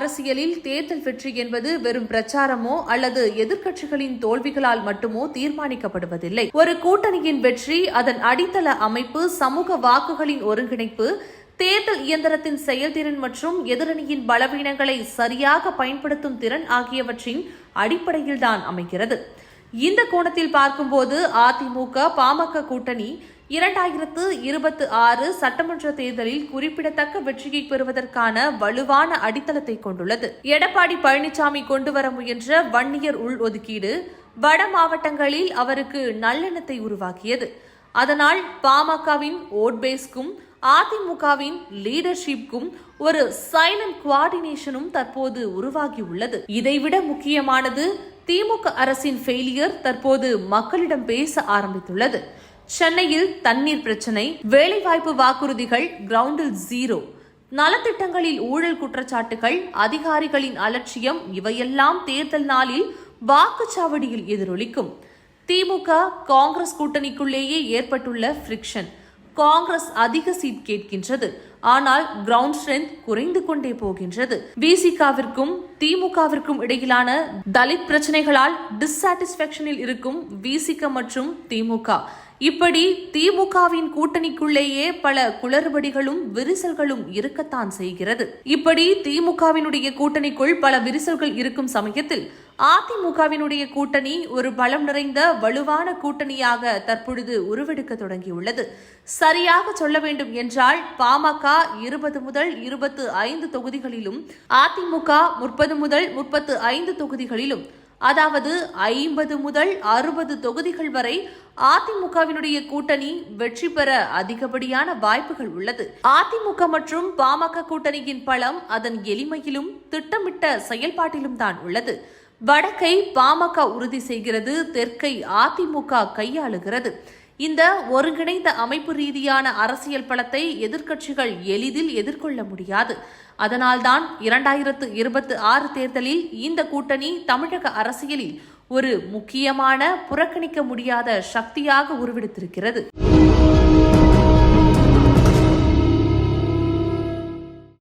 அரசியலில் தேர்தல் வெற்றி என்பது வெறும் பிரச்சாரமோ அல்லது எதிர்க்கட்சிகளின் தோல்விகளால் மட்டுமோ தீர்மானிக்கப்படுவதில்லை. ஒரு கூட்டணியின் வெற்றி, அதன் அடித்தள அமைப்பு, சமூக வாக்குகளின் ஒருங்கிணைப்பு, தேர்தல் இயந்திரத்தின் செயல்திறன் மற்றும் எதிரணியின் பலவீனங்களை சரியாக பயன்படுத்தும் திறன் ஆகியவற்றின் அடிப்படையில்தான் அமைகிறது. இந்த கோணத்தில் பார்க்கும்போது அதிமுக பாமக கூட்டணி 2026 சட்டமன்ற தேர்தலில் குறிப்பிடத்தக்க வெற்றியை பெறுவதற்கான வலுவான அடித்தளத்தை கொண்டுள்ளது. எடப்பாடி பழனிசாமி கொண்டுவர முயன்ற வன்னியர் உள்ஒதுக்கீடு வட மாவட்டங்களில் அவருக்கு நல்லெண்ணத்தை உருவாக்கியது. அதனால் பாமகவின் ஓட்பேஸ்க்கும் அதிமுகவின் லீடர்ஷிப்க்கும் ஒரு சைலண்ட் கோஆர்டினேஷனும் தற்போது உருவாகியுள்ளது. இதைவிட முக்கியமானது, திமுக அரசின் ஃபெயிலியர் தற்போது மக்களிடம் பேச ஆரம்பித்துள்ளது. சென்னையில் தண்ணீர் பிரச்சினை, வேலைவாய்ப்பு வாக்குறுதிகள் கிரவுண்டில் ஜீரோ, நலத்திட்டங்களில் ஊழல் குற்றச்சாட்டுகள், அதிகாரிகளின் அலட்சியம், இவையெல்லாம் தேர்தல் நாளில் வாக்குச்சாவடியில் எதிரொலிக்கும். திமுக காங்கிரஸ் கூட்டணிக்குள்ளேயே ஏற்பட்டுள்ள ஃபிரிக்ஷன். காங்கிரஸ் அதிக சீட் கேட்கின்றது, ஆனால் கிரவுண்ட் ஸ்ட்ரென்த் குறைந்து கொண்டே போகின்றது. விசிகாவிற்கும் திமுகவிற்கும் இடையிலான தலித் பிரச்சனைகளால் டிஸ்சாட்டிஸ்பாக்சனில் இருக்கும் விசிக மற்றும் திமுக. இப்படி திமுகவின் கூட்டணிக்குள்ளேயே பல குளறுபடிகளும் விரிசல்களும் இருக்கத்தான் செய்கிறது. இப்படி திமுகவினுடைய கூட்டணிக்குள் பல விரிசல்கள் இருக்கும் சமயத்தில் அதிமுகவினுடைய கூட்டணி ஒரு பலம் நிறைந்த வலுவான கூட்டணியாக தற்பொழுது உருவெடுக்க தொடங்கியுள்ளது. சரியாக சொல்ல வேண்டும் என்றால் பாமக 20 முதல் 25 தொகுதிகளிலும், அதிமுக 30 முதல் 35 தொகுதிகளிலும், அதாவது 50 முதல் 60 தொகுதிகள் வரை அதிமுகவினுடைய கூட்டணி வெற்றி பெற அதிகப்படியான வாய்ப்புகள் உள்ளது. அதிமுக மற்றும் பாமக கூட்டணியின் பலம் அதன் எளிமையிலும் திட்டமிட்ட செயல்பாட்டிலும் தான் உள்ளது. வடக்கை பாமக உறுதி செய்கிறது, தெற்கை அதிமுக கையாளுகிறது. இந்த ஒருங்கிணைந்த அமைப்பு ரீதியான அரசியல் பலத்தை எதிர்க்கட்சிகள் எளிதில் எதிர்கொள்ள முடியாது. அதனால்தான் 2026 தேர்தலில் இந்த கூட்டணி தமிழக அரசியலில் ஒரு முக்கியமான புறக்கணிக்க முடியாத சக்தியாக உருவெடுத்திருக்கிறது.